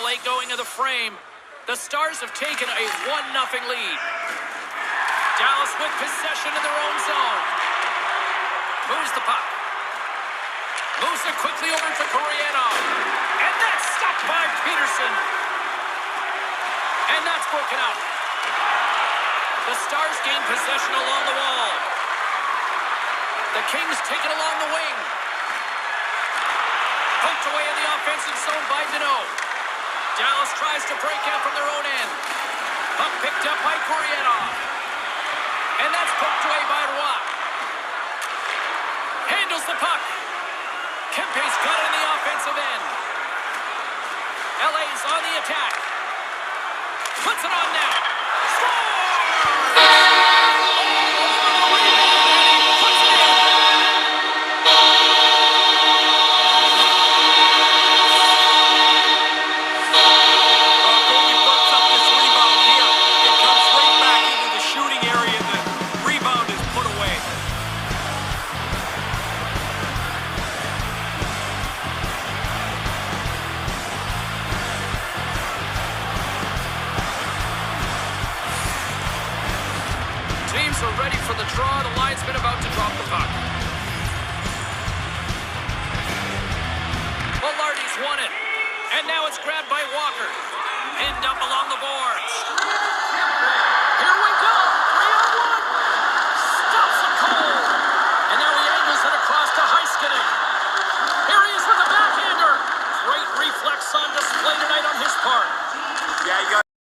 late going of the frame. The Stars have taken a 1-0 lead. Dallas with possession in their own zone. Moves the puck. Moves it quickly over to Koreanov. And that's stopped by Peterson. And that's broken out. The Stars gain possession along the wall. The Kings take it along the wing. Poked away in the offensive zone by Deneau. Dallas tries to break out from their own end. Puck picked up by Koreanov. And that's poked away by Roy. Handles the puck. Kempe's got it in the offensive end. LA's on the attack. Puts it on net. Are ready for the draw. The linesman about to